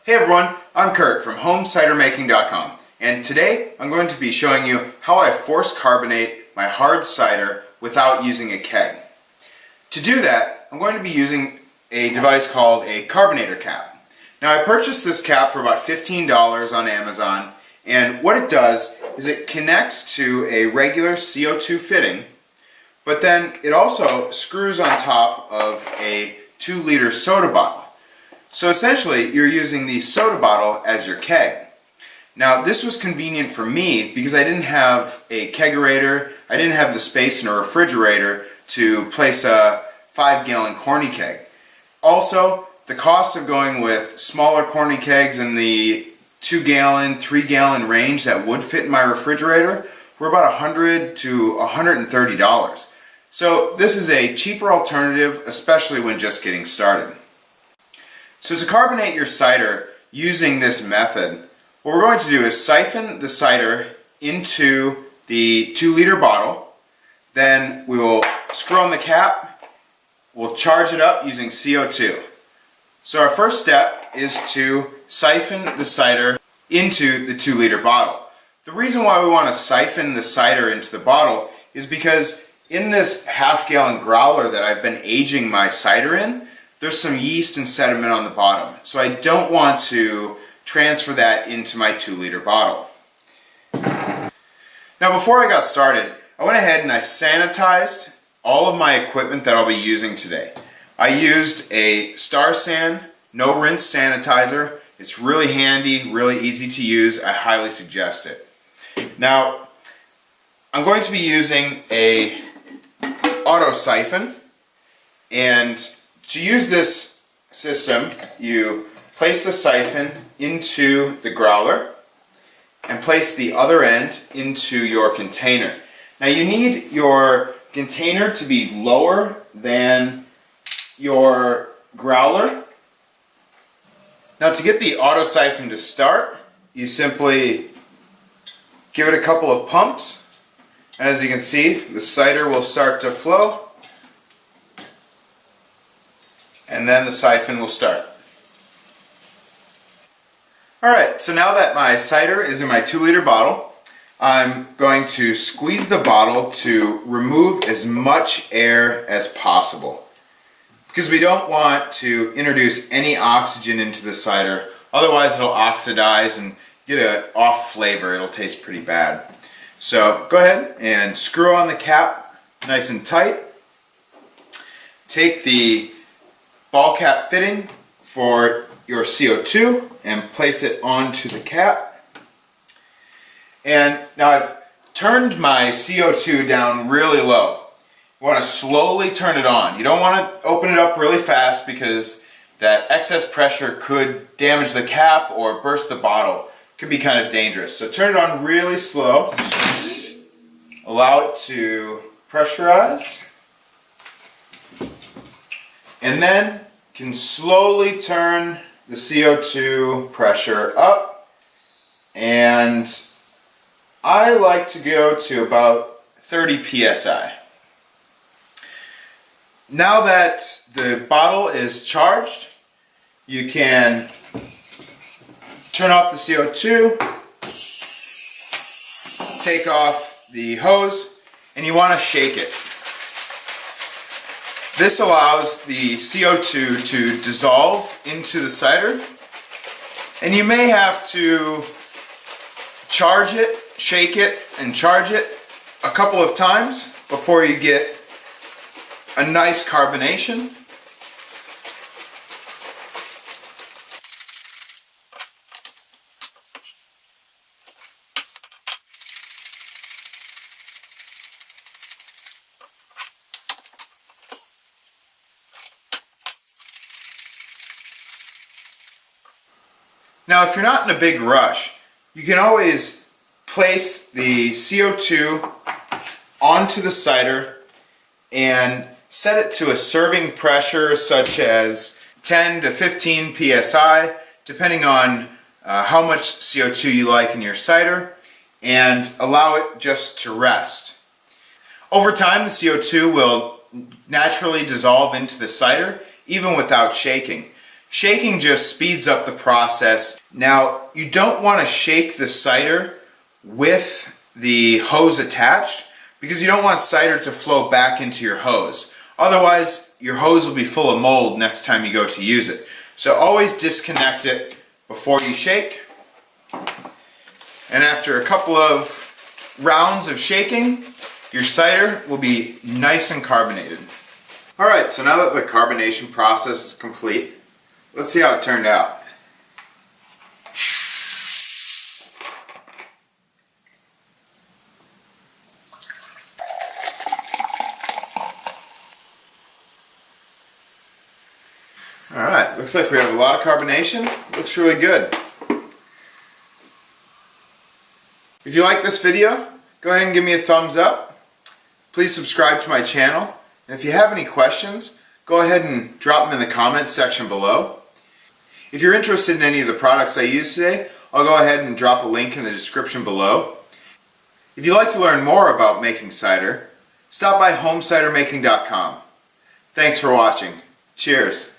Hey everyone, I'm Kurt from HomeCiderMaking.com, and today I'm going to be showing you how I force carbonate my hard cider without using a keg. To do that, I'm going to be using a device called a Carbonator Cap. Now I purchased this cap for about $15 on Amazon, and what it does is it connects to a regular CO2 fitting, but then it also screws on top of a 2-liter soda bottle. So essentially, you're using the soda bottle as your keg. Now, this was convenient for me because I didn't have a kegerator, I didn't have the space in a refrigerator to place a 5-gallon corny keg. Also, the cost of going with smaller corny kegs in the 2-gallon, 3-gallon range that would fit in my refrigerator were about $100 to $130. So this is a cheaper alternative, especially when just getting started. So to carbonate your cider using this method, what we're going to do is siphon the cider into the 2-liter bottle, then we will screw on the cap, we'll charge it up using CO2. So our first step is to siphon the cider into the 2-liter bottle. The reason why we want to siphon the cider into the bottle is because in this half-gallon growler that I've been aging my cider in, there's some yeast and sediment on the bottom. So I don't want to transfer that into my 2-liter bottle. Now before I got started, I went ahead and I sanitized all of my equipment that I'll be using today. I used a Star San no rinse sanitizer. It's really handy, really easy to use. I highly suggest it. Now I'm going to be using a auto siphon, and to use this system, you place the siphon into the growler and place the other end into your container. Now you need your container to be lower than your growler. Now to get the auto siphon to start, you simply give it a couple of pumps, and as you can see, the cider will start to flow. And then the siphon will start. Alright, so now that my cider is in my 2-liter bottle, I'm going to squeeze the bottle to remove as much air as possible. Because we don't want to introduce any oxygen into the cider, otherwise it'll oxidize and get an off flavor. It'll taste pretty bad. So go ahead and screw on the cap nice and tight. Take the ball cap fitting for your CO2 and place it onto the cap. And now I've turned my CO2 down really low. You want to slowly turn it on. You don't want to open it up really fast because that excess pressure could damage the cap or burst the bottle. It could be kind of dangerous. So turn it on really slow. Allow it to pressurize. And then can slowly turn the CO2 pressure up, and I like to go to about 30 psi. Now that the bottle is charged, you can turn off the CO2, take off the hose, and you want to shake it. This allows the CO2 to dissolve into the cider, and you may have to charge it, shake it, and charge it a couple of times before you get a nice carbonation. Now, if you're not in a big rush, you can always place the CO2 onto the cider and set it to a serving pressure such as 10 to 15 psi, depending on how much CO2 you like in your cider, and allow it just to rest. Over time, the CO2 will naturally dissolve into the cider, even without shaking. Shaking just speeds up the process. Now, you don't want to shake the cider with the hose attached because you don't want cider to flow back into your hose. Otherwise, your hose will be full of mold next time you go to use it. So always disconnect it before you shake. And after a couple of rounds of shaking, your cider will be nice and carbonated. Alright, so now that the carbonation process is complete, let's see how it turned out. Alright, looks like we have a lot of carbonation. Looks really good. If you like this video, go ahead and give me a thumbs up. Please subscribe to my channel. And if you have any questions, go ahead and drop them in the comments section below. If you're interested in any of the products I use today, I'll go ahead and drop a link in the description below. If you'd like to learn more about making cider, stop by homecidermaking.com. Thanks for watching. Cheers.